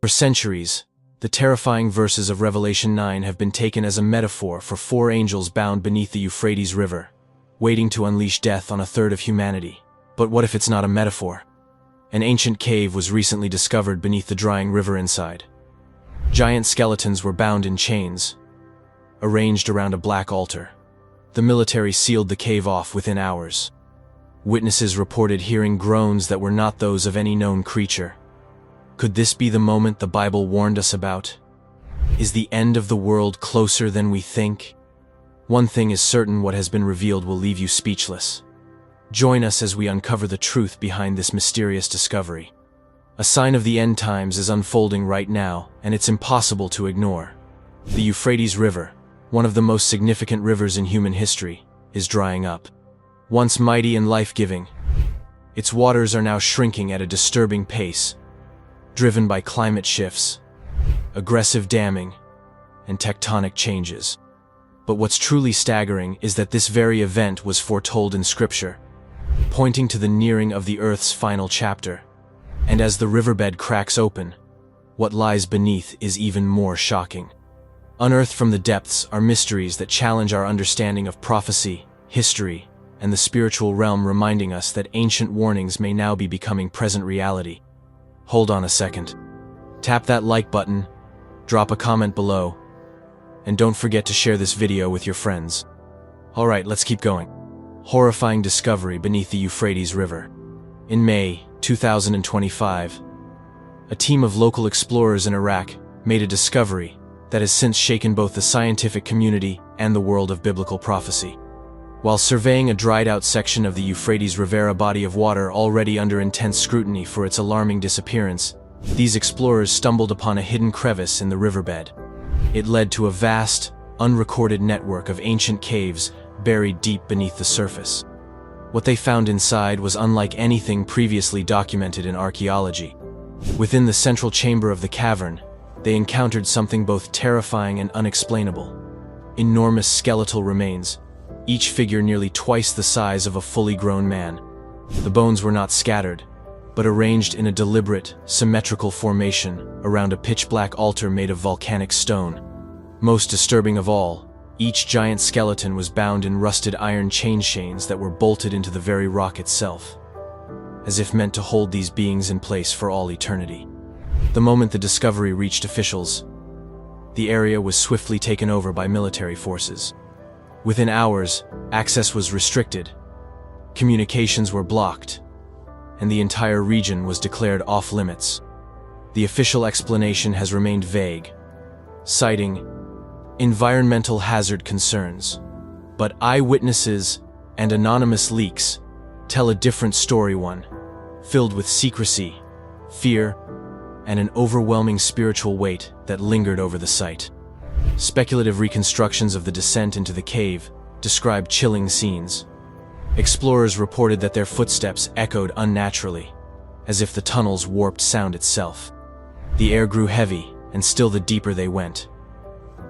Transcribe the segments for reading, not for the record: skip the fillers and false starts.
For centuries, the terrifying verses of Revelation 9 have been taken as a metaphor for four angels bound beneath the Euphrates River, waiting to unleash death on a third of humanity. But what if it's not a metaphor? An ancient cave was recently discovered beneath the drying river inside. Giant skeletons were bound in chains, arranged around a black altar. The military sealed the cave off within hours. Witnesses reported hearing groans that were not those of any known creature. Could this be the moment the Bible warned us about? Is the end of the world closer than we think? One thing is certain: what has been revealed will leave you speechless. Join us as we uncover the truth behind this mysterious discovery. A sign of the end times is unfolding right now, and it's impossible to ignore. The Euphrates River, one of the most significant rivers in human history, is drying up. Once mighty and life-giving, its waters are now shrinking at a disturbing pace, driven by climate shifts, aggressive damming, and tectonic changes. But what's truly staggering is that this very event was foretold in Scripture, pointing to the nearing of the Earth's final chapter. And as the riverbed cracks open, what lies beneath is even more shocking. Unearthed from the depths are mysteries that challenge our understanding of prophecy, history, and the spiritual realm, reminding us that ancient warnings may now be becoming present reality. Hold on a second. Tap that like button, drop a comment below, and don't forget to share this video with your friends. Alright, let's keep going. Horrifying discovery beneath the Euphrates River. In May 2025, a team of local explorers in Iraq made a discovery that has since shaken both the scientific community and the world of biblical prophecy. While surveying a dried-out section of the Euphrates River, a body of water already under intense scrutiny for its alarming disappearance, these explorers stumbled upon a hidden crevice in the riverbed. It led to a vast, unrecorded network of ancient caves buried deep beneath the surface. What they found inside was unlike anything previously documented in archaeology. Within the central chamber of the cavern, they encountered something both terrifying and unexplainable. Enormous skeletal remains, each figure nearly twice the size of a fully grown man. The bones were not scattered, but arranged in a deliberate, symmetrical formation around a pitch-black altar made of volcanic stone. Most disturbing of all, each giant skeleton was bound in rusted iron chains that were bolted into the very rock itself, as if meant to hold these beings in place for all eternity. The moment the discovery reached officials, the area was swiftly taken over by military forces. Within hours, access was restricted, communications were blocked, and the entire region was declared off-limits. The official explanation has remained vague, citing environmental hazard concerns. But eyewitnesses and anonymous leaks tell a different story, one filled with secrecy, fear, and an overwhelming spiritual weight that lingered over the site. Speculative reconstructions of the descent into the cave describe chilling scenes. Explorers reported that their footsteps echoed unnaturally, as if the tunnel's warped sound itself. The air grew heavy, and still the deeper they went,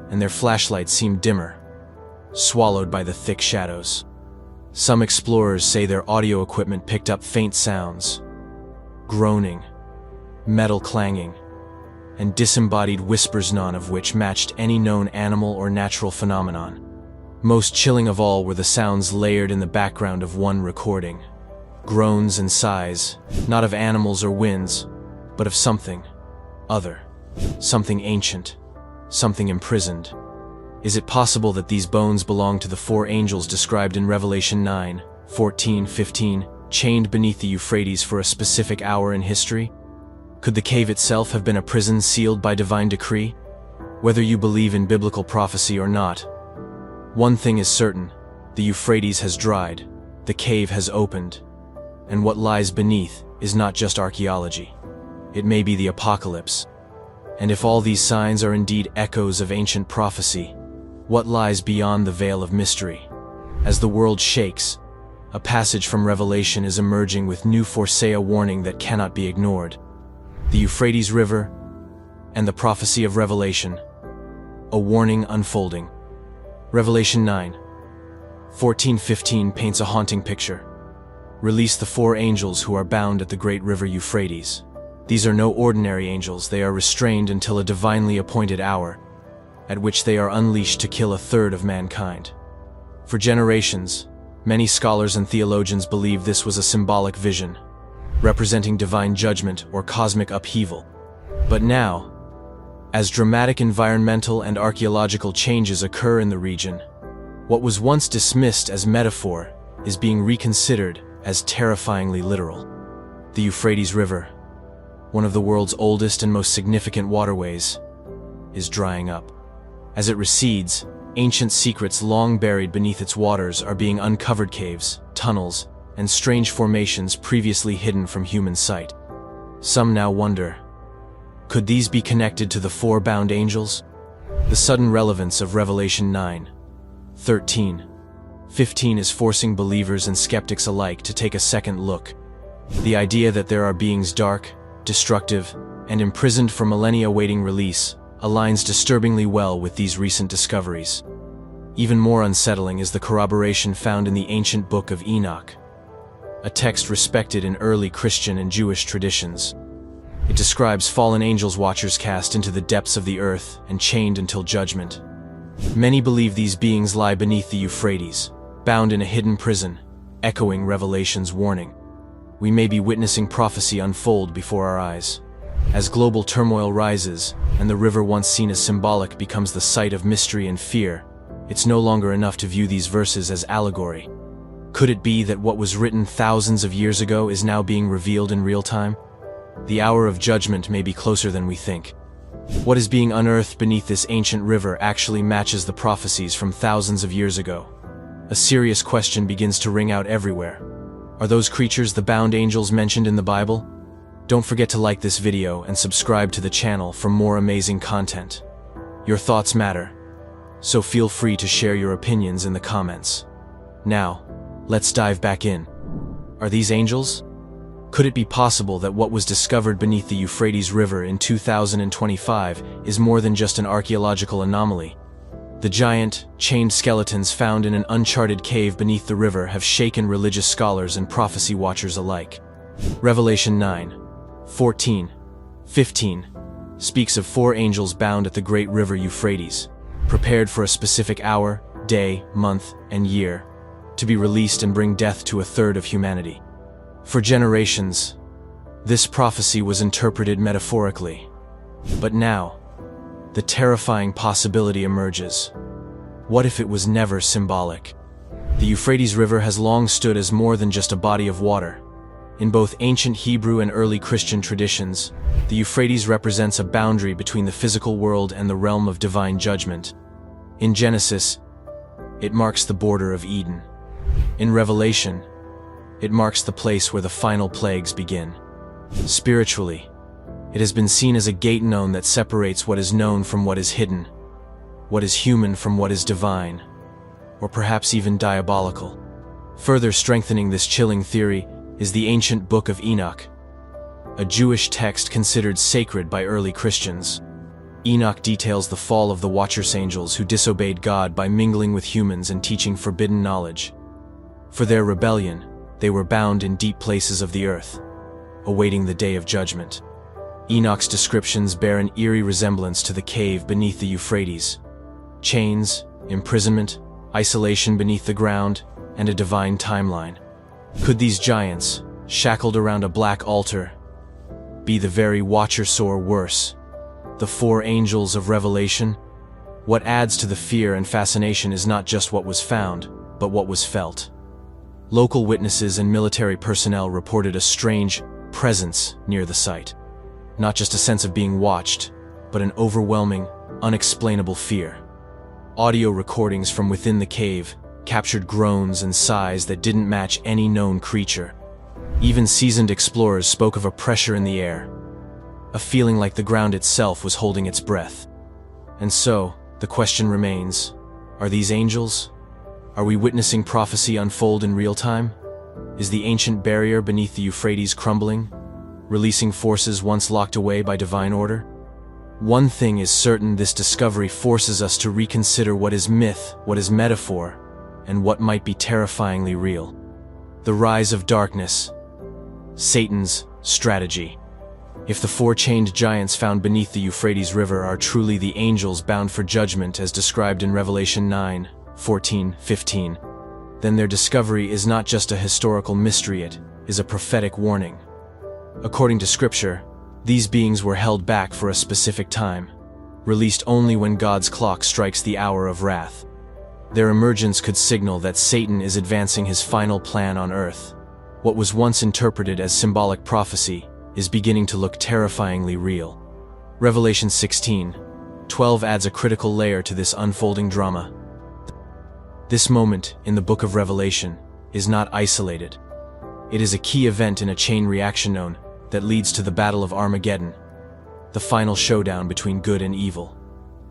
and their flashlights seemed dimmer, swallowed by the thick shadows. Some explorers say their audio equipment picked up faint sounds, groaning, metal clanging, and disembodied whispers, none of which matched any known animal or natural phenomenon. Most chilling of all were the sounds layered in the background of one recording. Groans and sighs, not of animals or winds, but of something other, something ancient, something imprisoned. Is it possible that these bones belong to the four angels described in Revelation 9:14-15, chained beneath the Euphrates for a specific hour in history? Could the cave itself have been a prison sealed by divine decree? Whether you believe in biblical prophecy or not, one thing is certain: the Euphrates has dried, the cave has opened, and what lies beneath is not just archaeology. It may be the apocalypse. And if all these signs are indeed echoes of ancient prophecy, what lies beyond the veil of mystery? As the world shakes, a passage from Revelation is emerging with new force, a warning that cannot be ignored. The Euphrates River and the prophecy of Revelation, a warning unfolding. Revelation 9:14-15 paints a haunting picture. Release the four angels who are bound at the great river Euphrates. These are no ordinary angels, they are restrained until a divinely appointed hour, at which they are unleashed to kill a third of mankind. For generations, many scholars and theologians believe this was a symbolic vision, representing divine judgment or cosmic upheaval. But now, as dramatic environmental and archaeological changes occur in the region, what was once dismissed as metaphor is being reconsidered as terrifyingly literal. The Euphrates River, one of the world's oldest and most significant waterways, is drying up. As it recedes, ancient secrets long buried beneath its waters are being uncovered. Caves, tunnels, and strange formations previously hidden from human sight. Some now wonder, could these be connected to the four bound angels? The sudden relevance of Revelation 9:13-15 is forcing believers and skeptics alike to take a second look. The idea that there are beings dark, destructive, and imprisoned for millennia awaiting release aligns disturbingly well with these recent discoveries. Even more unsettling is the corroboration found in the ancient Book of Enoch, a text respected in early Christian and Jewish traditions. It describes fallen angels, watchers cast into the depths of the earth and chained until judgment. Many believe these beings lie beneath the Euphrates, bound in a hidden prison, echoing Revelation's warning. We may be witnessing prophecy unfold before our eyes. As global turmoil rises, and the river once seen as symbolic becomes the site of mystery and fear, it's no longer enough to view these verses as allegory. Could it be that what was written thousands of years ago is now being revealed in real time? The hour of judgment may be closer than we think. What is being unearthed beneath this ancient river actually matches the prophecies from thousands of years ago. A serious question begins to ring out everywhere. Are those creatures the bound angels mentioned in the Bible? Don't forget to like this video and subscribe to the channel for more amazing content. Your thoughts matter, so feel free to share your opinions in the comments. Now, let's dive back in. Are these angels? Could it be possible that what was discovered beneath the Euphrates River in 2025 is more than just an archaeological anomaly? The giant, chained skeletons found in an uncharted cave beneath the river have shaken religious scholars and prophecy watchers alike. Revelation 9:14-15 speaks of four angels bound at the great river Euphrates, prepared for a specific hour, day, month, and year, to be released and bring death to a third of humanity. For generations, this prophecy was interpreted metaphorically. But now, the terrifying possibility emerges. What if it was never symbolic? The Euphrates River has long stood as more than just a body of water. In both ancient Hebrew and early Christian traditions, the Euphrates represents a boundary between the physical world and the realm of divine judgment. In Genesis, it marks the border of Eden. In Revelation, it marks the place where the final plagues begin. Spiritually, it has been seen as a gate known that separates what is known from what is hidden, what is human from what is divine, or perhaps even diabolical. Further strengthening this chilling theory is the ancient Book of Enoch, a Jewish text considered sacred by early Christians. Enoch details the fall of the Watchers angels who disobeyed God by mingling with humans and teaching forbidden knowledge. For their rebellion, they were bound in deep places of the earth, awaiting the day of judgment. Enoch's descriptions bear an eerie resemblance to the cave beneath the Euphrates. Chains, imprisonment, isolation beneath the ground, and a divine timeline. Could these giants, shackled around a black altar, be the very Watchers or worse, the four angels of Revelation? What adds to the fear and fascination is not just what was found, but what was felt. Local witnesses and military personnel reported a strange presence near the site. Not just a sense of being watched, but an overwhelming, unexplainable fear. Audio recordings from within the cave captured groans and sighs that didn't match any known creature. Even seasoned explorers spoke of a pressure in the air, a feeling like the ground itself was holding its breath. And so, the question remains, are these angels? Are we witnessing prophecy unfold in real time? Is the ancient barrier beneath the Euphrates crumbling, releasing forces once locked away by divine order? One thing is certain: this discovery forces us to reconsider what is myth, what is metaphor, and what might be terrifyingly real. The rise of darkness, Satan's strategy. If the four chained giants found beneath the Euphrates River are truly the angels bound for judgment as described in Revelation 9:14-15, then their discovery is not just a historical mystery, it is a prophetic warning. According to Scripture, these beings were held back for a specific time, released only when God's clock strikes the hour of wrath. Their emergence could signal that Satan is advancing his final plan on earth. What was once interpreted as symbolic prophecy is beginning to look terrifyingly real. Revelation 16:12 adds a critical layer to this unfolding drama. This moment in the book of Revelation is not isolated. It is a key event in a chain reaction known that leads to the Battle of Armageddon, the final showdown between good and evil.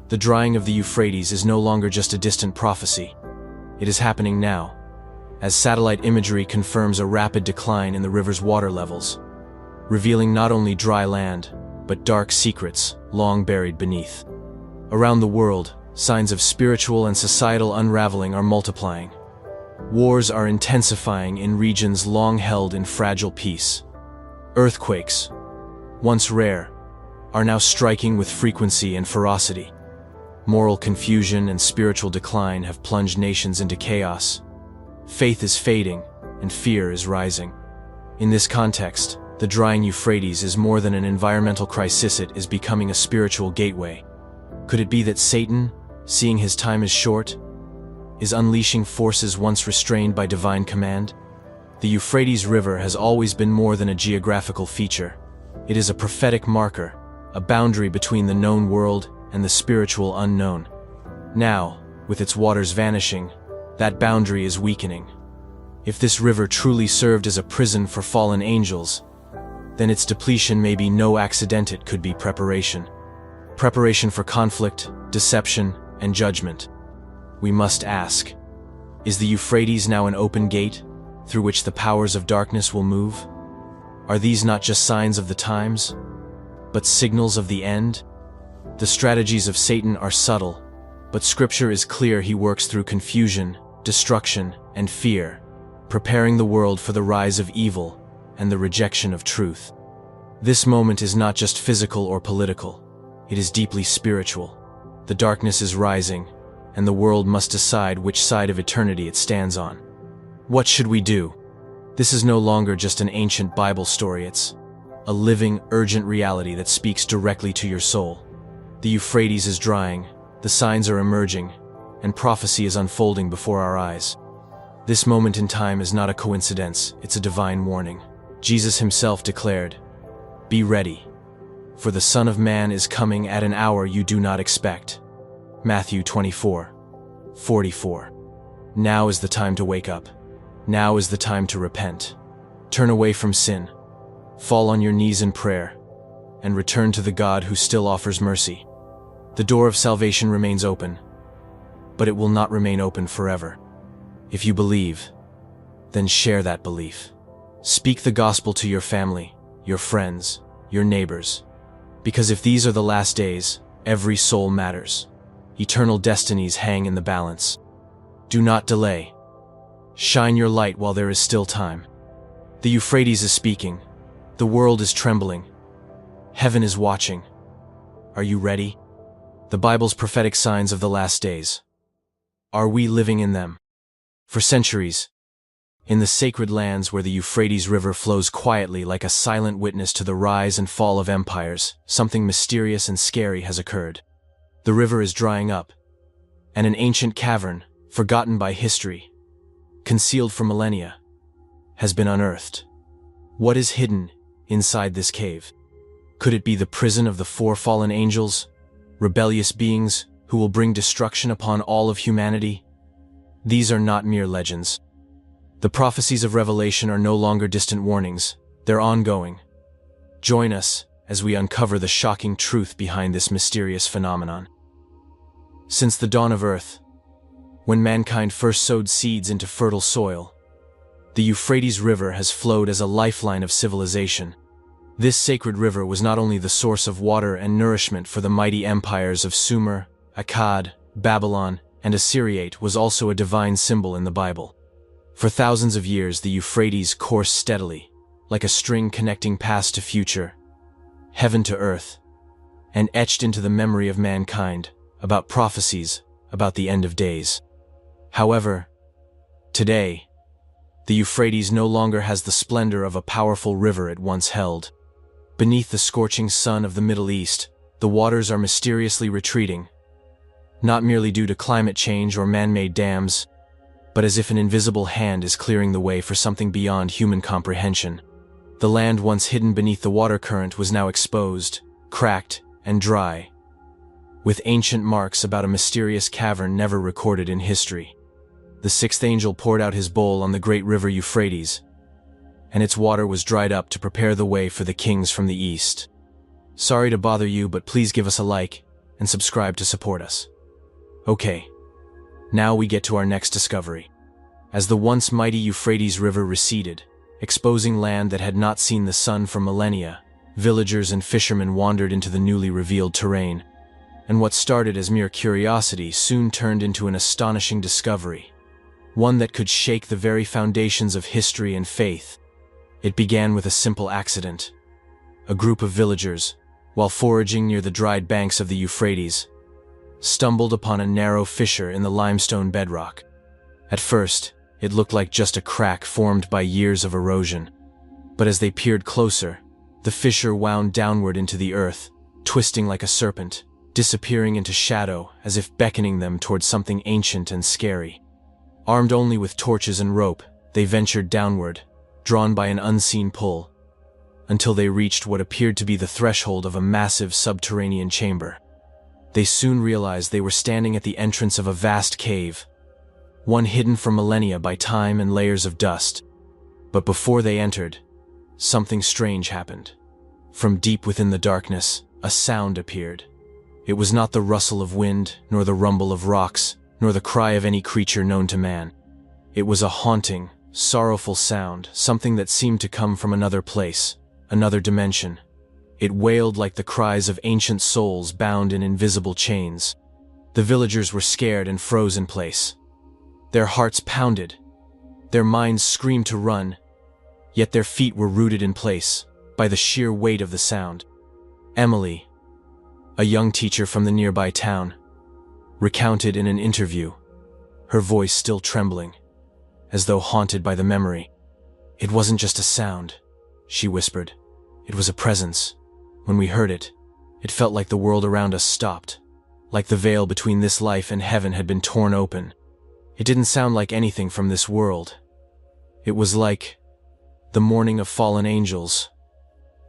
The drying of the Euphrates is no longer just a distant prophecy. It is happening now, as satellite imagery confirms a rapid decline in the river's water levels, revealing not only dry land, but dark secrets long buried beneath. Around the world, signs of spiritual and societal unraveling are multiplying. Wars are intensifying in regions long held in fragile peace. Earthquakes, once rare, are now striking with frequency and ferocity. Moral confusion and spiritual decline have plunged nations into chaos. Faith is fading, and fear is rising. In this context, the drying Euphrates is more than an environmental crisis, it is becoming a spiritual gateway. Could it be that Satan, seeing his time is short, is unleashing forces once restrained by divine command? The Euphrates River has always been more than a geographical feature. It is a prophetic marker, a boundary between the known world and the spiritual unknown. Now, with its waters vanishing, that boundary is weakening. If this river truly served as a prison for fallen angels, then its depletion may be no accident, it could be preparation. Preparation for conflict, deception, and judgment. We must ask, is the Euphrates now an open gate through which the powers of darkness will move? Are these not just signs of the times, but signals of the end? The strategies of Satan are subtle, but Scripture is clear. He works through confusion, destruction, and fear, preparing the world for the rise of evil and the rejection of truth. This moment is not just physical or political, it is deeply spiritual. The darkness is rising, and the world must decide which side of eternity it stands on. What should we do? This is no longer just an ancient Bible story, it's a living, urgent reality that speaks directly to your soul. The Euphrates is drying, the signs are emerging, and prophecy is unfolding before our eyes. This moment in time is not a coincidence, it's a divine warning. Jesus himself declared, "Be ready, for the Son of Man is coming at an hour you do not expect." Matthew 24:44. Now is the time to wake up. Now is the time to repent. Turn away from sin, fall on your knees in prayer, and return to the God who still offers mercy. The door of salvation remains open, but it will not remain open forever. If you believe, then share that belief. Speak the gospel to your family, your friends, your neighbors. Because if these are the last days, every soul matters. Eternal destinies hang in the balance. Do not delay. Shine your light while there is still time. The Euphrates is speaking. The world is trembling. Heaven is watching. Are you ready? The Bible's prophetic signs of the last days. Are we living in them? For centuries, in the sacred lands where the Euphrates River flows quietly like a silent witness to the rise and fall of empires, something mysterious and scary has occurred. The river is drying up, and an ancient cavern, forgotten by history, concealed for millennia, has been unearthed. What is hidden inside this cave? Could it be the prison of the four fallen angels, rebellious beings who will bring destruction upon all of humanity? These are not mere legends. The prophecies of Revelation are no longer distant warnings, they're ongoing. Join us as we uncover the shocking truth behind this mysterious phenomenon. Since the dawn of Earth, when mankind first sowed seeds into fertile soil, the Euphrates River has flowed as a lifeline of civilization. This sacred river was not only the source of water and nourishment for the mighty empires of Sumer, Akkad, Babylon, and Assyria, it was also a divine symbol in the Bible. For thousands of years, the Euphrates coursed steadily, like a string connecting past to future, heaven to earth, and etched into the memory of mankind, about prophecies, about the end of days. However, today, the Euphrates no longer has the splendor of a powerful river it once held. Beneath the scorching sun of the Middle East, the waters are mysteriously retreating, not merely due to climate change or man-made dams, but as if an invisible hand is clearing the way for something beyond human comprehension. The land once hidden beneath the water current was now exposed, cracked, and dry, with ancient marks about a mysterious cavern never recorded in history. The sixth angel poured out his bowl on the great river Euphrates, and its water was dried up to prepare the way for the kings from the east. Sorry to bother you, but please give us a like and subscribe to support us. Okay, now we get to our next discovery. As the once mighty Euphrates River receded, exposing land that had not seen the sun for millennia, villagers and fishermen wandered into the newly revealed terrain, and what started as mere curiosity soon turned into an astonishing discovery, one that could shake the very foundations of history and faith. It began with a simple accident. A group of villagers, while foraging near the dried banks of the Euphrates, stumbled upon a narrow fissure in the limestone bedrock. At first, it looked like just a crack formed by years of erosion, but as they peered closer, the fissure wound downward into the earth, twisting like a serpent, disappearing into shadow as if beckoning them towards something ancient and scary. Armed only with torches and rope, they ventured downward, drawn by an unseen pull, until they reached what appeared to be the threshold of a massive subterranean chamber. They soon realized they were standing at the entrance of a vast cave, one hidden for millennia by time and layers of dust. But before they entered, something strange happened. From deep within the darkness, a sound appeared. It was not the rustle of wind, nor the rumble of rocks, nor the cry of any creature known to man. It was a haunting, sorrowful sound, something that seemed to come from another place, another dimension. It wailed like the cries of ancient souls bound in invisible chains. The villagers were scared and froze in place. Their hearts pounded. Their minds screamed to run, yet their feet were rooted in place by the sheer weight of the sound. Emily, a young teacher from the nearby town, recounted in an interview, her voice still trembling, as though haunted by the memory. "It wasn't just a sound," she whispered. "It was a presence. When we heard it, it felt like the world around us stopped, like the veil between this life and heaven had been torn open. It didn't sound like anything from this world. It was like the mourning of fallen angels,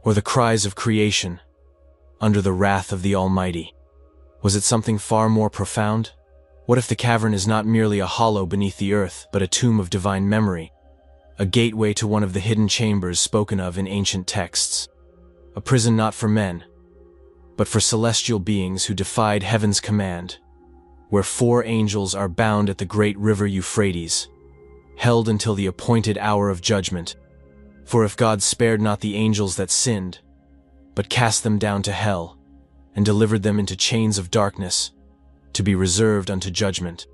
or the cries of creation under the wrath of the Almighty. Was it something far more profound? What if the cavern is not merely a hollow beneath the earth, but a tomb of divine memory, a gateway to one of the hidden chambers spoken of in ancient texts? A prison not for men, but for celestial beings who defied heaven's command, where 4 angels are bound at the great river Euphrates, held until the appointed hour of judgment. For if God spared not the angels that sinned, but cast them down to hell, and delivered them into chains of darkness, to be reserved unto judgment.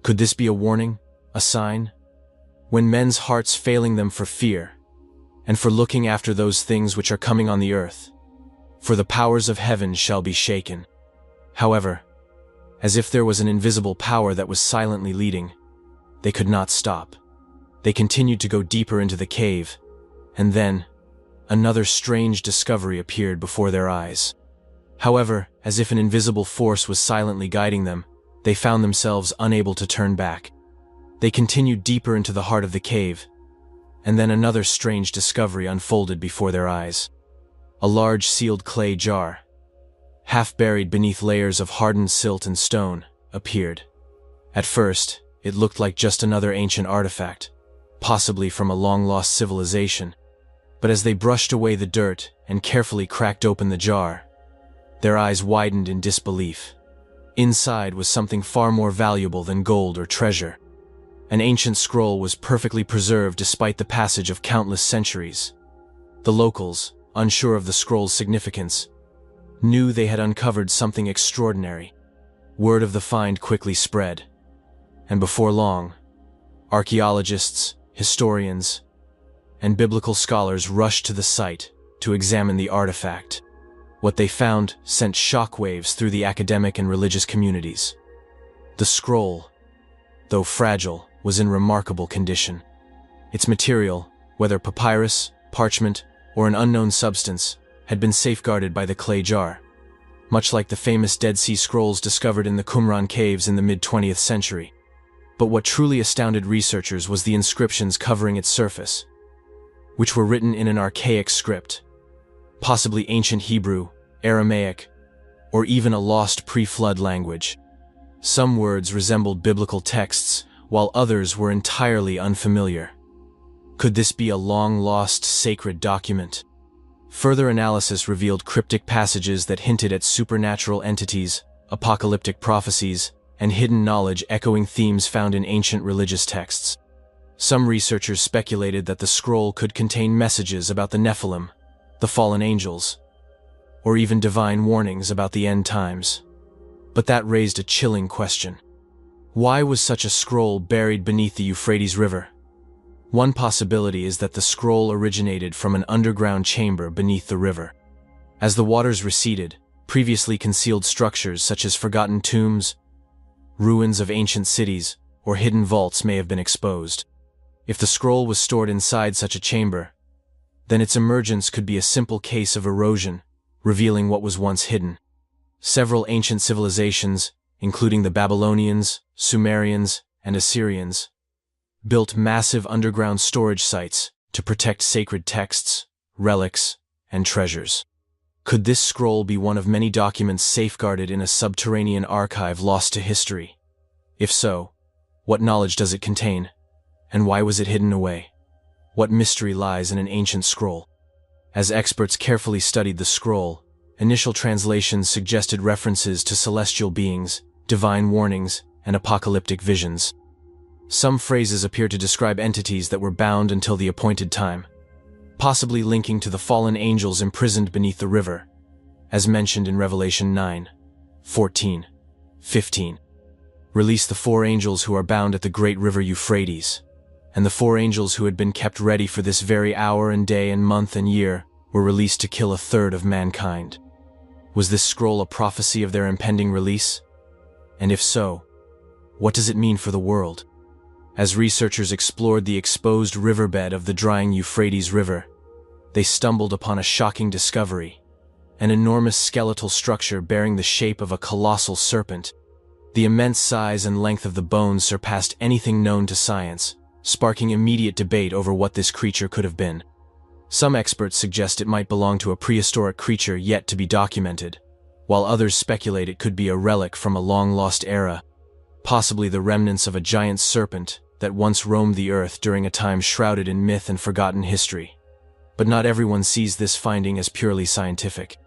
Could this be a warning, a sign? When men's hearts failing them for fear, and for looking after those things which are coming on the earth, for the powers of heaven shall be shaken. However, as if there was an invisible power that was silently leading, they could not stop. They continued to go deeper into the cave, and then another strange discovery appeared before their eyes. However, as if an invisible force was silently guiding them, they found themselves unable to turn back. They continued deeper into the heart of the cave, and then another strange discovery unfolded before their eyes. A large sealed clay jar, half buried beneath layers of hardened silt and stone, appeared. At first, it looked like just another ancient artifact, possibly from a long-lost civilization. But as they brushed away the dirt and carefully cracked open the jar, their eyes widened in disbelief. Inside was something far more valuable than gold or treasure. An ancient scroll was perfectly preserved despite the passage of countless centuries. The locals, unsure of the scroll's significance, knew they had uncovered something extraordinary. Word of the find quickly spread, and before long, archaeologists, historians, and biblical scholars rushed to the site to examine the artifact. What they found sent shockwaves through the academic and religious communities. The scroll, though fragile, was in remarkable condition. Its material, whether papyrus, parchment, or an unknown substance, had been safeguarded by the clay jar, much like the famous Dead Sea Scrolls discovered in the Qumran caves in the mid-20th century. But what truly astounded researchers was the inscriptions covering its surface, which were written in an archaic script, possibly ancient Hebrew, Aramaic, or even a lost pre-flood language. Some words resembled biblical texts, while others were entirely unfamiliar. Could this be a long-lost sacred document? Further analysis revealed cryptic passages that hinted at supernatural entities, apocalyptic prophecies, and hidden knowledge echoing themes found in ancient religious texts. Some researchers speculated that the scroll could contain messages about the Nephilim, the fallen angels, or even divine warnings about the end times. But that raised a chilling question. Why was such a scroll buried beneath the Euphrates River? One possibility is that the scroll originated from an underground chamber beneath the river. As the waters receded, previously concealed structures such as forgotten tombs, ruins of ancient cities, or hidden vaults may have been exposed. If the scroll was stored inside such a chamber, then its emergence could be a simple case of erosion, revealing what was once hidden. Several ancient civilizations, including the Babylonians, Sumerians, and Assyrians, built massive underground storage sites to protect sacred texts, relics, and treasures. Could this scroll be one of many documents safeguarded in a subterranean archive lost to history? If so, what knowledge does it contain? And why was it hidden away? What mystery lies in an ancient scroll? As experts carefully studied the scroll, initial translations suggested references to celestial beings, divine warnings, and apocalyptic visions. Some phrases appear to describe entities that were bound until the appointed time, possibly linking to the fallen angels imprisoned beneath the river, as mentioned in Revelation 9, 14, 15. Release the 4 angels who are bound at the great river Euphrates, and the 4 angels who had been kept ready for this very hour and day and month and year were released to kill 1/3 of mankind. Was this scroll a prophecy of their impending release? And if so, what does it mean for the world? As researchers explored the exposed riverbed of the drying Euphrates River, they stumbled upon a shocking discovery: an enormous skeletal structure bearing the shape of a colossal serpent. The immense size and length of the bones surpassed anything known to science, sparking immediate debate over what this creature could have been. Some experts suggest it might belong to a prehistoric creature yet to be documented, while others speculate it could be a relic from a long-lost era, possibly the remnants of a giant serpent that once roamed the earth during a time shrouded in myth and forgotten history. But not everyone sees this finding as purely scientific.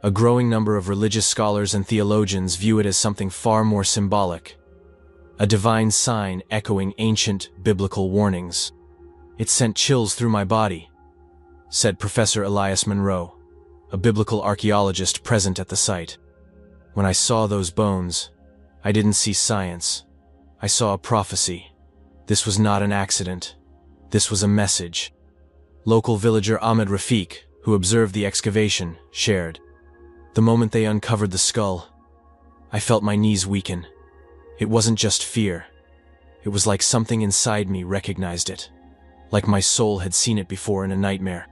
A growing number of religious scholars and theologians view it as something far more symbolic, a divine sign echoing ancient biblical warnings. "It sent chills through my body," said Professor Elias Monroe, a biblical archaeologist present at the site. "When I saw those bones, I didn't see science. I saw a prophecy. This was not an accident. This was a message." Local villager Ahmed Rafiq, who observed the excavation, shared, "The moment they uncovered the skull, I felt my knees weaken. It wasn't just fear. It was like something inside me recognized it, like my soul had seen it before in a nightmare."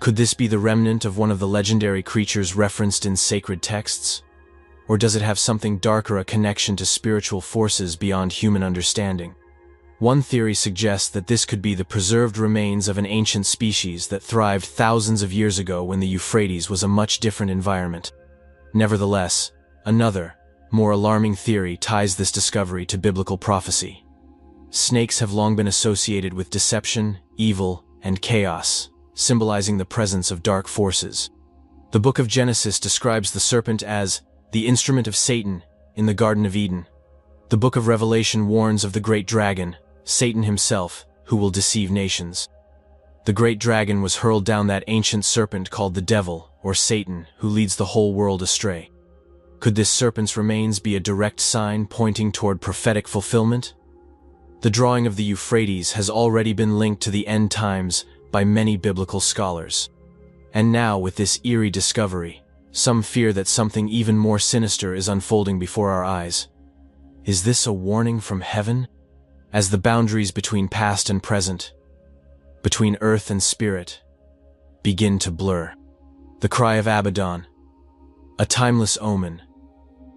Could this be the remnant of one of the legendary creatures referenced in sacred texts? Or does it have something darker, a connection to spiritual forces beyond human understanding? One theory suggests that this could be the preserved remains of an ancient species that thrived thousands of years ago when the Euphrates was a much different environment. Nevertheless, another, more alarming theory ties this discovery to biblical prophecy. Snakes have long been associated with deception, evil, and chaos, symbolizing the presence of dark forces. The book of Genesis describes the serpent as the instrument of Satan in the Garden of Eden. The book of Revelation warns of the great dragon, Satan himself, who will deceive nations. The great dragon was hurled down, that ancient serpent called the devil, or Satan, who leads the whole world astray. Could this serpent's remains be a direct sign pointing toward prophetic fulfillment? The drawing of the Euphrates has already been linked to the end times by many biblical scholars. And now, with this eerie discovery, Some fear that something even more sinister is unfolding before our eyes. Is this a warning from heaven? As the boundaries between past and present, between earth and spirit, begin to blur. The cry of Abaddon, a timeless omen,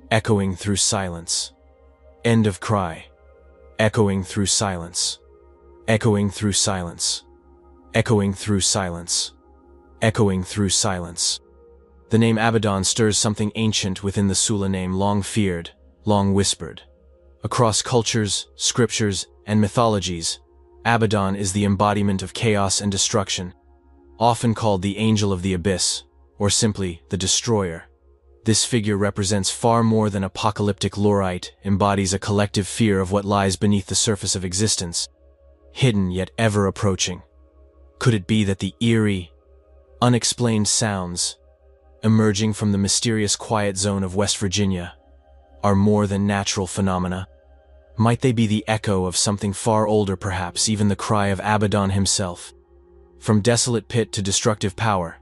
echoing through silence. End of cry. Echoing through silence. Echoing through silence. Echoing through silence. Echoing through silence. The name Abaddon stirs something ancient within the Sula name, long feared, long whispered. Across cultures, scriptures, and mythologies, Abaddon is the embodiment of chaos and destruction, often called the Angel of the Abyss, or simply the Destroyer. This figure represents far more than apocalyptic lorite, embodies a collective fear of what lies beneath the surface of existence, hidden yet ever approaching. Could it be that the eerie, unexplained sounds emerging from the mysterious quiet zone of West Virginia are more than natural phenomena? Might they be the echo of something far older, perhaps even the cry of Abaddon himself? From desolate pit to destructive power,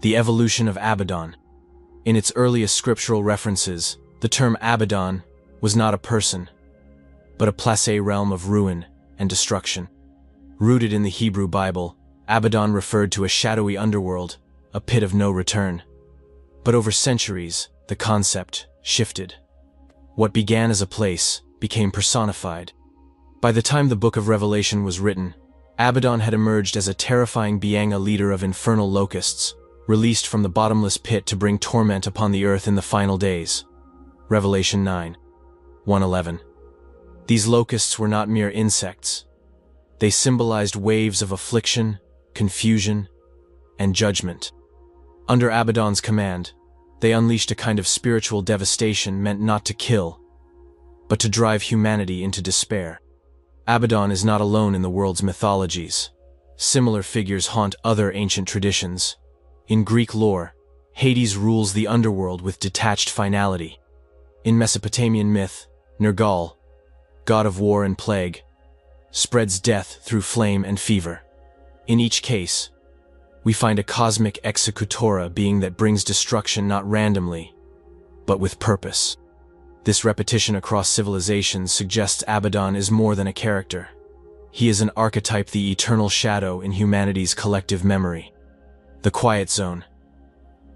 the evolution of Abaddon. In its earliest scriptural references, the term Abaddon was not a person, but a placé realm of ruin and destruction. Rooted in the Hebrew Bible, Abaddon referred to a shadowy underworld, a pit of no return. But over centuries, the concept shifted. What began as a place became personified. By the time the book of Revelation was written, Abaddon had emerged as a terrifying being, a leader of infernal locusts, released from the bottomless pit to bring torment upon the earth in the final days. Revelation 9:1-11. These locusts were not mere insects. They symbolized waves of affliction, confusion, and judgment. Under Abaddon's command, they unleashed a kind of spiritual devastation meant not to kill, but to drive humanity into despair. Abaddon is not alone in the world's mythologies. Similar figures haunt other ancient traditions. In Greek lore, Hades rules the underworld with detached finality. In Mesopotamian myth, Nergal, god of war and plague, spreads death through flame and fever. In each case, we find a cosmic executora, being that brings destruction not randomly, but with purpose. This repetition across civilizations suggests Abaddon is more than a character. He is an archetype, the eternal shadow in humanity's collective memory. The Quiet Zone,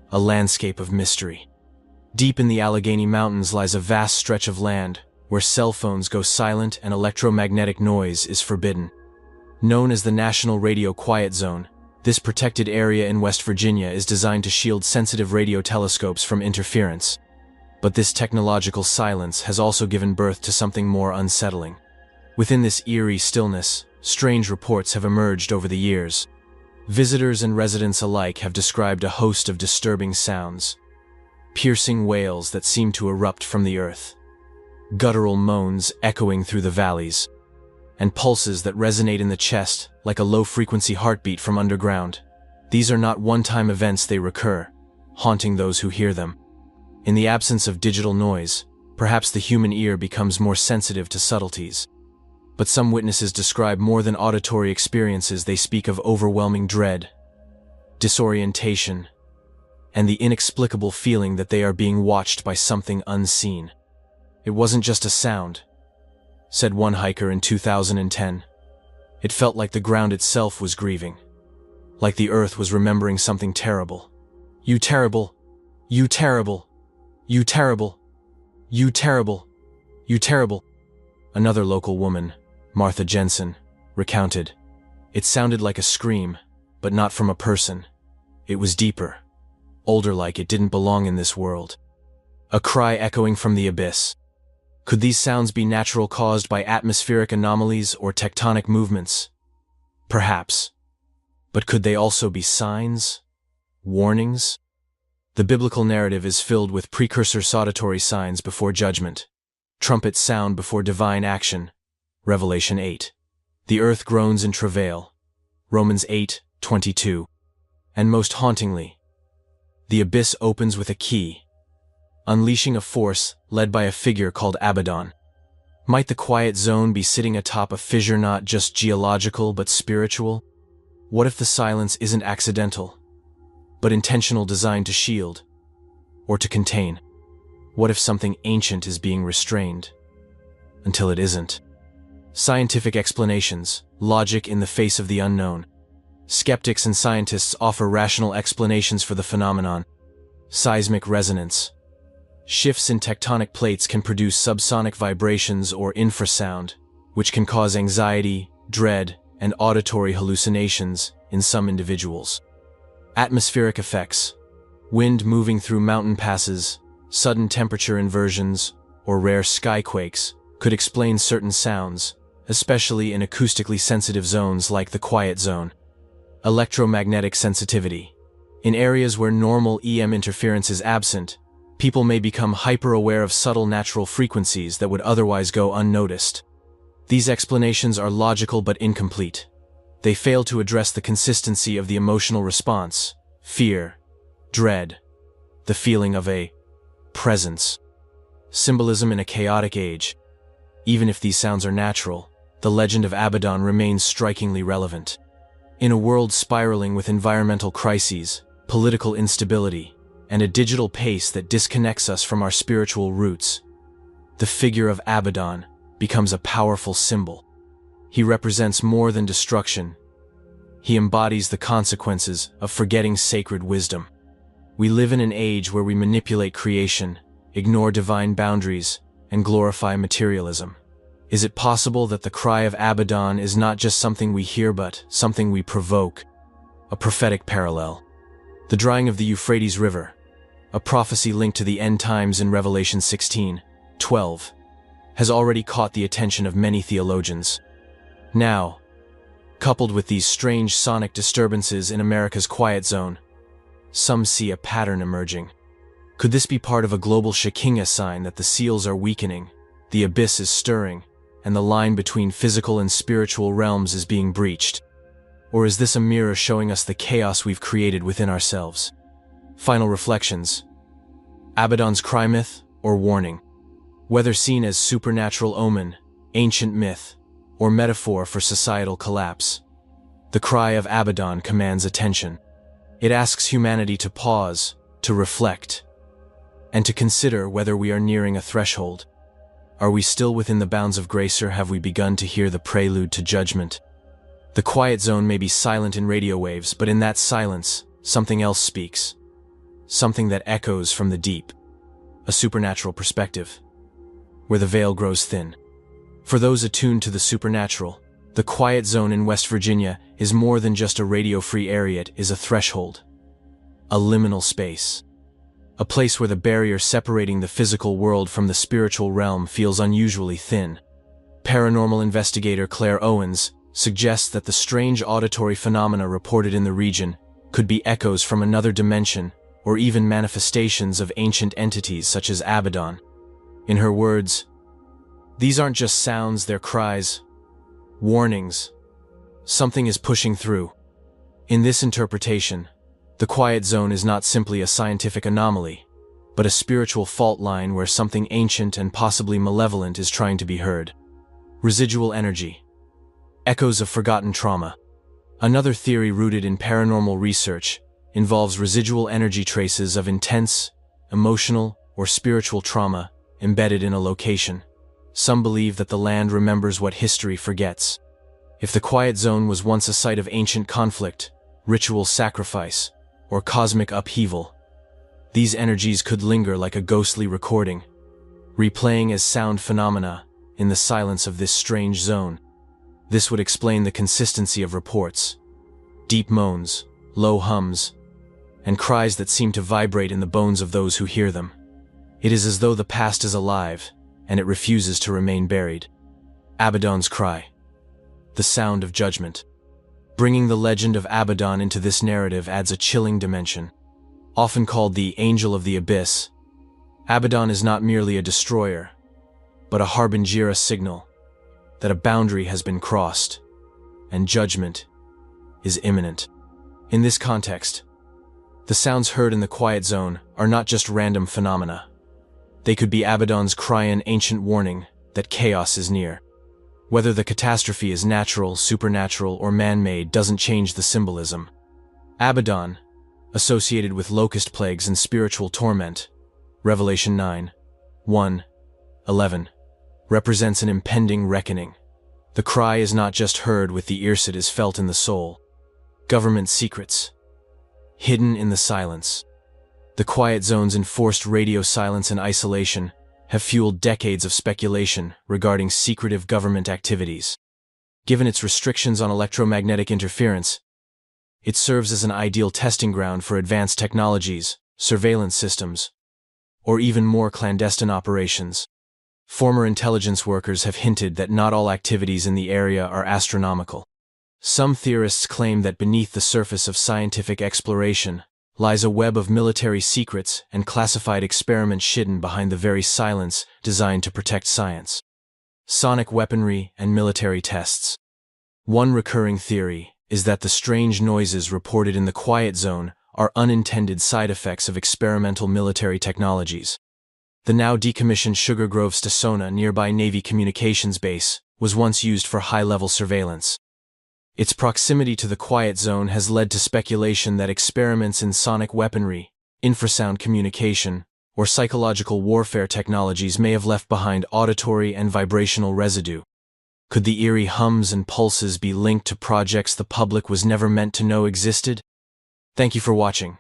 a landscape of mystery. Deep in the Allegheny Mountains lies a vast stretch of land where cell phones go silent and electromagnetic noise is forbidden. Known as the National Radio Quiet Zone, this protected area in West Virginia is designed to shield sensitive radio telescopes from interference. But this technological silence has also given birth to something more unsettling. Within this eerie stillness, strange reports have emerged over the years. Visitors and residents alike have described a host of disturbing sounds. Piercing wails that seem to erupt from the earth, guttural moans echoing through the valleys, and pulses that resonate in the chest like a low-frequency heartbeat from underground. These are not one-time events, they recur, haunting those who hear them. In the absence of digital noise, perhaps the human ear becomes more sensitive to subtleties. But some witnesses describe more than auditory experiences. They speak of overwhelming dread, disorientation, and the inexplicable feeling that they are being watched by something unseen. It wasn't just a sound, said one hiker in 2010. It felt like the ground itself was grieving, like the earth was remembering something terrible. You terrible, you terrible, you terrible, you terrible, you terrible. Another local woman, Martha Jensen, recounted, "It sounded like a scream, but not from a person. It was deeper, older, like it didn't belong in this world. A cry echoing from the abyss." Could these sounds be natural, caused by atmospheric anomalies or tectonic movements? Perhaps. But could they also be signs? Warnings? The biblical narrative is filled with precursor auditory signs before judgment. Trumpets sound before divine action. Revelation 8. The earth groans in travail. Romans 8:22. And most hauntingly, the abyss opens with a key, unleashing a force led by a figure called Abaddon. Might the quiet zone be sitting atop a fissure, not just geological but spiritual? What if the silence isn't accidental, but intentional, designed to shield, or to contain? What if something ancient is being restrained? Until it isn't. Scientific explanations, logic in the face of the unknown. Skeptics and scientists offer rational explanations for the phenomenon. Seismic resonance. Shifts in tectonic plates can produce subsonic vibrations or infrasound, which can cause anxiety, dread, and auditory hallucinations in some individuals. Atmospheric effects. Wind moving through mountain passes, sudden temperature inversions, or rare skyquakes could explain certain sounds, especially in acoustically sensitive zones like the quiet zone. Electromagnetic sensitivity. In areas where normal EM interference is absent, people may become hyper-aware of subtle natural frequencies that would otherwise go unnoticed. These explanations are logical but incomplete. They fail to address the consistency of the emotional response, fear, dread, the feeling of a presence. Symbolism in a chaotic age. Even if these sounds are natural, the legend of Abaddon remains strikingly relevant. In a world spiraling with environmental crises, political instability, and a digital pace that disconnects us from our spiritual roots, the figure of Abaddon becomes a powerful symbol. He represents more than destruction. He embodies the consequences of forgetting sacred wisdom. We live in an age where we manipulate creation, ignore divine boundaries, and glorify materialism. Is it possible that the cry of Abaddon is not just something we hear but something we provoke? A prophetic parallel. The drying of the Euphrates River, a prophecy linked to the end times in Revelation 16:12, has already caught the attention of many theologians. Now, coupled with these strange sonic disturbances in America's quiet zone, some see a pattern emerging. Could this be part of a global Shekinah sign that the seals are weakening, the abyss is stirring, and the line between physical and spiritual realms is being breached? Or is this a mirror showing us the chaos we've created within ourselves? Final reflections. Abaddon's cry, myth or warning? Whether seen as supernatural omen, ancient myth, or metaphor for societal collapse, the cry of Abaddon commands attention. It asks humanity to pause, to reflect, and to consider whether we are nearing a threshold. Are we still within the bounds of grace, or have we begun to hear the prelude to judgment? The quiet zone may be silent in radio waves, but in that silence, something else speaks. Something that echoes from the deep. A supernatural perspective, where the veil grows thin. For those attuned to the supernatural, the quiet zone in West Virginia is more than just a radio-free area. It is a threshold. A liminal space. A place where the barrier separating the physical world from the spiritual realm feels unusually thin. Paranormal investigator Claire Owens suggests that the strange auditory phenomena reported in the region could be echoes from another dimension or even manifestations of ancient entities such as Abaddon. In her words, these aren't just sounds, they're cries, warnings. Something is pushing through. In this interpretation, the quiet zone is not simply a scientific anomaly, but a spiritual fault line where something ancient and possibly malevolent is trying to be heard. Residual energy. Echoes of forgotten trauma. Another theory rooted in paranormal research involves residual energy traces of intense, emotional, or spiritual trauma embedded in a location. Some believe that the land remembers what history forgets. If the quiet zone was once a site of ancient conflict, ritual sacrifice, or cosmic upheaval, these energies could linger like a ghostly recording, replaying as sound phenomena in the silence of this strange zone. This would explain the consistency of reports. Deep moans, low hums, and cries that seem to vibrate in the bones of those who hear them. It is as though the past is alive, and it refuses to remain buried. Abaddon's cry. The sound of judgment. Bringing the legend of Abaddon into this narrative adds a chilling dimension. Often called the Angel of the Abyss, Abaddon is not merely a destroyer, but a harbinger, a signal that a boundary has been crossed, and judgment is imminent. In this context, the sounds heard in the quiet zone are not just random phenomena. They could be Abaddon's cry, an ancient warning that chaos is near. Whether the catastrophe is natural, supernatural, or man-made doesn't change the symbolism. Abaddon, associated with locust plagues and spiritual torment, Revelation 9, 1, 11, represents an impending reckoning. The cry is not just heard with the ears, it is felt in the soul. Government secrets, hidden in the silence. The quiet zone's enforced radio silence and isolation have fueled decades of speculation regarding secretive government activities. Given its restrictions on electromagnetic interference, it serves as an ideal testing ground for advanced technologies, surveillance systems, or even more clandestine operations. Former intelligence workers have hinted that not all activities in the area are astronomical. Some theorists claim that beneath the surface of scientific exploration lies a web of military secrets and classified experiments hidden behind the very silence designed to protect science. Sonic weaponry and military tests. One recurring theory is that the strange noises reported in the quiet zone are unintended side effects of experimental military technologies. The now decommissioned Sugar Grove Station, a nearby Navy communications base, was once used for high-level surveillance. Its proximity to the quiet zone has led to speculation that experiments in sonic weaponry, infrasound communication, or psychological warfare technologies may have left behind auditory and vibrational residue. Could the eerie hums and pulses be linked to projects the public was never meant to know existed? Thank you for watching.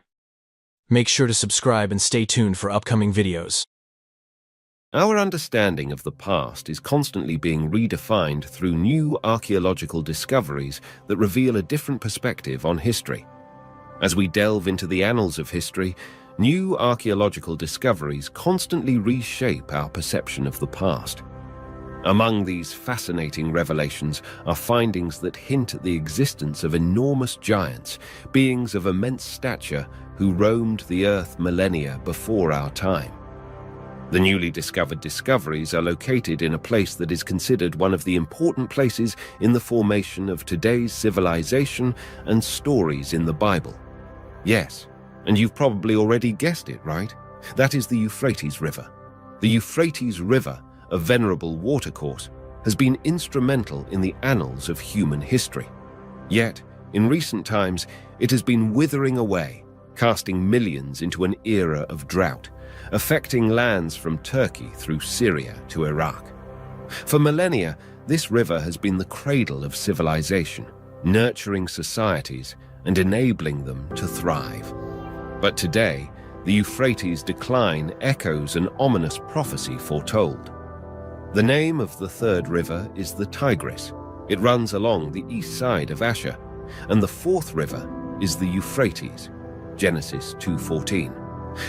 Make sure to subscribe and stay tuned for upcoming videos. Our understanding of the past is constantly being redefined through new archaeological discoveries that reveal a different perspective on history. As we delve into the annals of history, new archaeological discoveries constantly reshape our perception of the past. Among these fascinating revelations are findings that hint at the existence of enormous giants, beings of immense stature who roamed the earth millennia before our time. The newly discovered discoveries are located in a place that is considered one of the important places in the formation of today's civilization and stories in the Bible. Yes, and you've probably already guessed it, right? That is the Euphrates River. The Euphrates River, a venerable watercourse, has been instrumental in the annals of human history. Yet, in recent times, it has been withering away, casting millions into an era of drought, affecting lands from Turkey through Syria to Iraq. For millennia, this river has been the cradle of civilization, nurturing societies and enabling them to thrive. But today, the Euphrates' decline echoes an ominous prophecy foretold. The name of the third river is the Tigris. It runs along the east side of Asher, and the fourth river is the Euphrates, Genesis 2:14.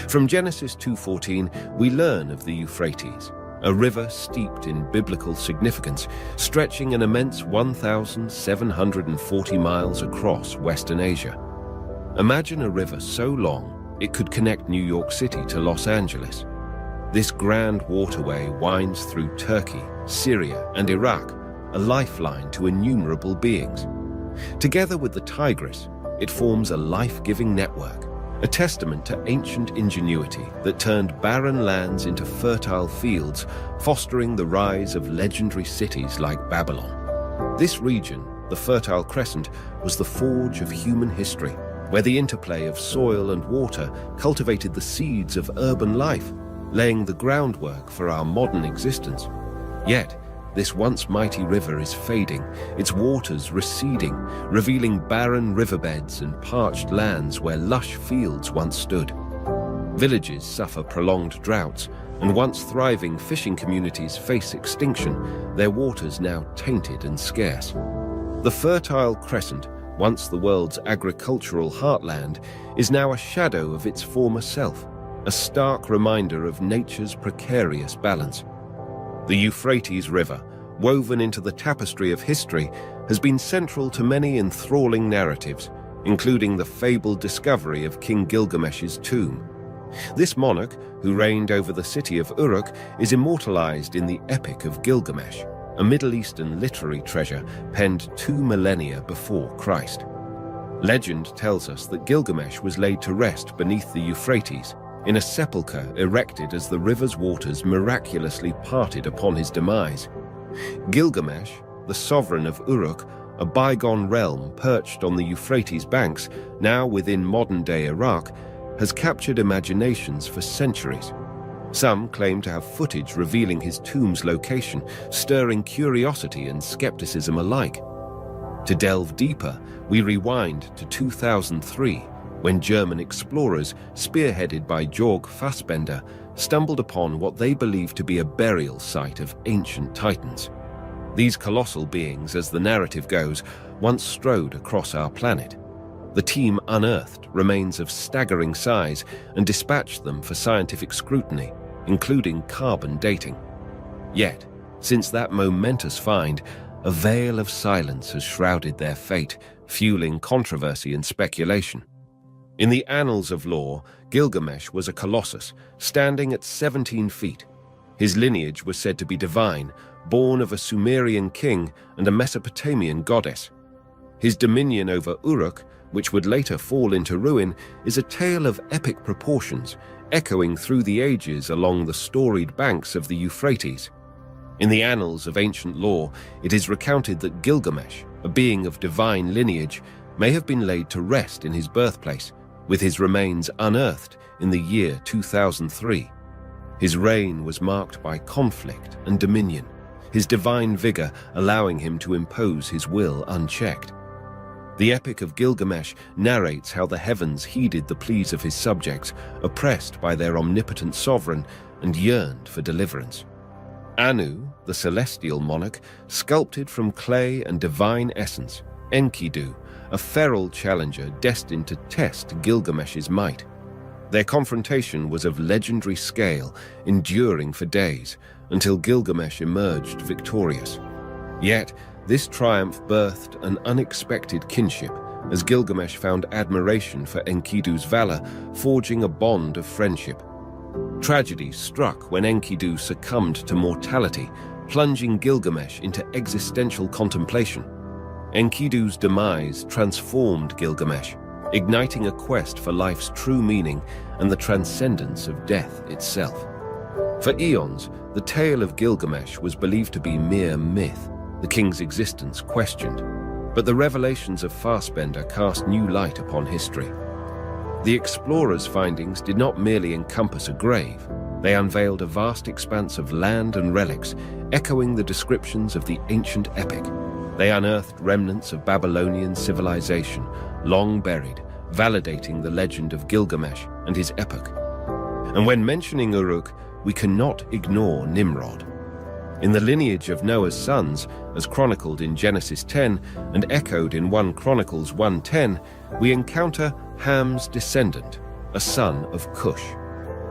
From Genesis 2:14, we learn of the Euphrates, a river steeped in biblical significance, stretching an immense 1,740 miles across Western Asia. Imagine a river so long it could connect New York City to Los Angeles. This grand waterway winds through Turkey, Syria, and Iraq, a lifeline to innumerable beings. Together with the Tigris, it forms a life-giving network, a testament to ancient ingenuity that turned barren lands into fertile fields, fostering the rise of legendary cities like Babylon. This region, the Fertile Crescent, was the forge of human history, where the interplay of soil and water cultivated the seeds of urban life, laying the groundwork for our modern existence. Yet, this once mighty river is fading, its waters receding, revealing barren riverbeds and parched lands where lush fields once stood. Villages suffer prolonged droughts, and once thriving fishing communities face extinction, their waters now tainted and scarce. The Fertile Crescent, once the world's agricultural heartland, is now a shadow of its former self, a stark reminder of nature's precarious balance. The Euphrates River, woven into the tapestry of history, has been central to many enthralling narratives, including the fabled discovery of King Gilgamesh's tomb. This monarch, who reigned over the city of Uruk, is immortalized in the Epic of Gilgamesh, a Middle Eastern literary treasure penned 2 millennia before Christ. Legend tells us that Gilgamesh was laid to rest beneath the Euphrates, in a sepulchre erected as the river's waters miraculously parted upon his demise. Gilgamesh, the sovereign of Uruk, a bygone realm perched on the Euphrates banks, now within modern-day Iraq, has captured imaginations for centuries. Some claim to have footage revealing his tomb's location, stirring curiosity and skepticism alike. To delve deeper, we rewind to 2003, when German explorers, spearheaded by Jörg Fassbender, stumbled upon what they believed to be a burial site of ancient titans. These colossal beings, as the narrative goes, once strode across our planet. The team unearthed remains of staggering size and dispatched them for scientific scrutiny, including carbon dating. Yet, since that momentous find, a veil of silence has shrouded their fate, fueling controversy and speculation. In the annals of lore, Gilgamesh was a colossus, standing at 17 feet. His lineage was said to be divine, born of a Sumerian king and a Mesopotamian goddess. His dominion over Uruk, which would later fall into ruin, is a tale of epic proportions, echoing through the ages along the storied banks of the Euphrates. In the annals of ancient lore, it is recounted that Gilgamesh, a being of divine lineage, may have been laid to rest in his birthplace, with his remains unearthed in the year 2003. His reign was marked by conflict and dominion, his divine vigor allowing him to impose his will unchecked. The Epic of Gilgamesh narrates how the heavens heeded the pleas of his subjects, oppressed by their omnipotent sovereign, and yearned for deliverance. Anu, the celestial monarch, sculpted from clay and divine essence, Enkidu, a feral challenger destined to test Gilgamesh's might. Their confrontation was of legendary scale, enduring for days, until Gilgamesh emerged victorious. Yet, this triumph birthed an unexpected kinship, as Gilgamesh found admiration for Enkidu's valor, forging a bond of friendship. Tragedy struck when Enkidu succumbed to mortality, plunging Gilgamesh into existential contemplation. Enkidu's demise transformed Gilgamesh, igniting a quest for life's true meaning and the transcendence of death itself. For eons, the tale of Gilgamesh was believed to be mere myth, the king's existence questioned. But the revelations of Fassbender cast new light upon history. The explorers' findings did not merely encompass a grave. They unveiled a vast expanse of land and relics, echoing the descriptions of the ancient epic. They unearthed remnants of Babylonian civilization, long buried, validating the legend of Gilgamesh and his epoch. And when mentioning Uruk, we cannot ignore Nimrod. In the lineage of Noah's sons, as chronicled in Genesis 10 and echoed in 1 Chronicles 1:10, we encounter Ham's descendant, a son of Cush.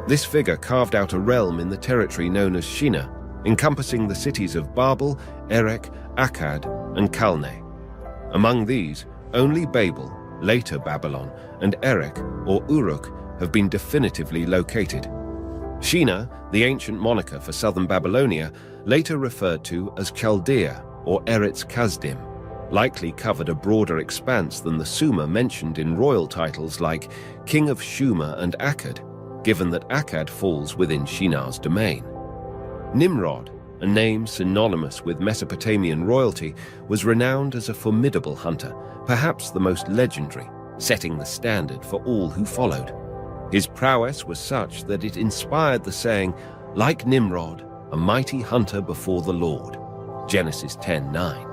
This figure carved out a realm in the territory known as Shinar, encompassing the cities of Babel, Erech, Akkad, and Calneh. Among these, only Babel, later Babylon, and Erech, or Uruk, have been definitively located. Shinar, the ancient moniker for southern Babylonia, later referred to as Chaldea or Eretz Kasdim, likely covered a broader expanse than the Sumer mentioned in royal titles like King of Shumer and Akkad, given that Akkad falls within Shinar's domain. Nimrod, a name synonymous with Mesopotamian royalty, was renowned as a formidable hunter, perhaps the most legendary, setting the standard for all who followed. His prowess was such that it inspired the saying, "Like Nimrod, a mighty hunter before the Lord." Genesis 10:9.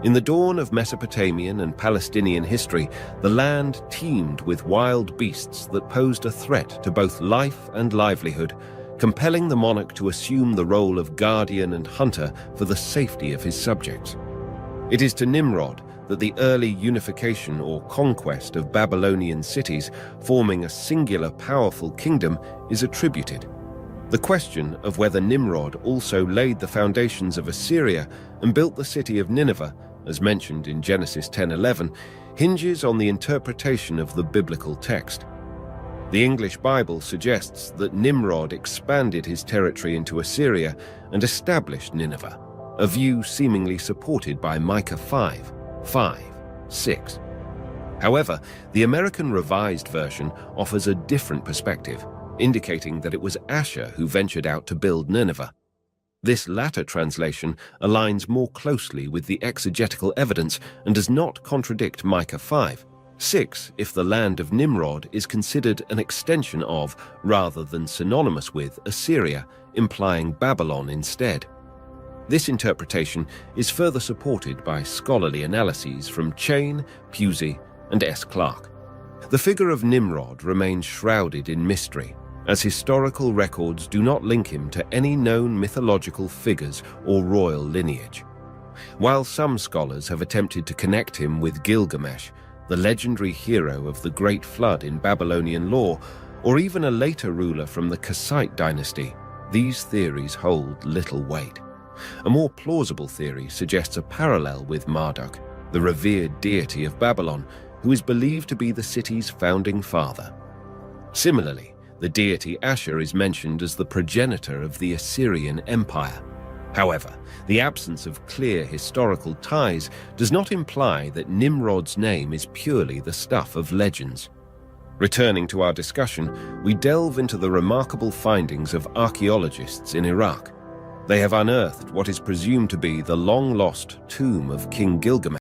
In the dawn of Mesopotamian and Palestinian history, the land teemed with wild beasts that posed a threat to both life and livelihood, compelling the monarch to assume the role of guardian and hunter for the safety of his subjects. It is to Nimrod that the early unification or conquest of Babylonian cities, forming a singular powerful kingdom, is attributed. The question of whether Nimrod also laid the foundations of Assyria and built the city of Nineveh, as mentioned in Genesis 10:11, hinges on the interpretation of the biblical text. The English Bible suggests that Nimrod expanded his territory into Assyria and established Nineveh, a view seemingly supported by Micah 5:5-6. However, the American Revised Version offers a different perspective, indicating that it was Asher who ventured out to build Nineveh. This latter translation aligns more closely with the exegetical evidence and does not contradict Micah 5, 6, if the land of Nimrod is considered an extension of, rather than synonymous with, Assyria, implying Babylon instead. This interpretation is further supported by scholarly analyses from Chain, Pusey, and S. Clarke. The figure of Nimrod remains shrouded in mystery, as historical records do not link him to any known mythological figures or royal lineage. While some scholars have attempted to connect him with Gilgamesh, the legendary hero of the Great Flood in Babylonian lore, or even a later ruler from the Kassite dynasty, these theories hold little weight. A more plausible theory suggests a parallel with Marduk, the revered deity of Babylon, who is believed to be the city's founding father. Similarly, the deity Ashur is mentioned as the progenitor of the Assyrian Empire. However, the absence of clear historical ties does not imply that Nimrod's name is purely the stuff of legends. Returning to our discussion, we delve into the remarkable findings of archaeologists in Iraq. They have unearthed what is presumed to be the long-lost tomb of King Gilgamesh,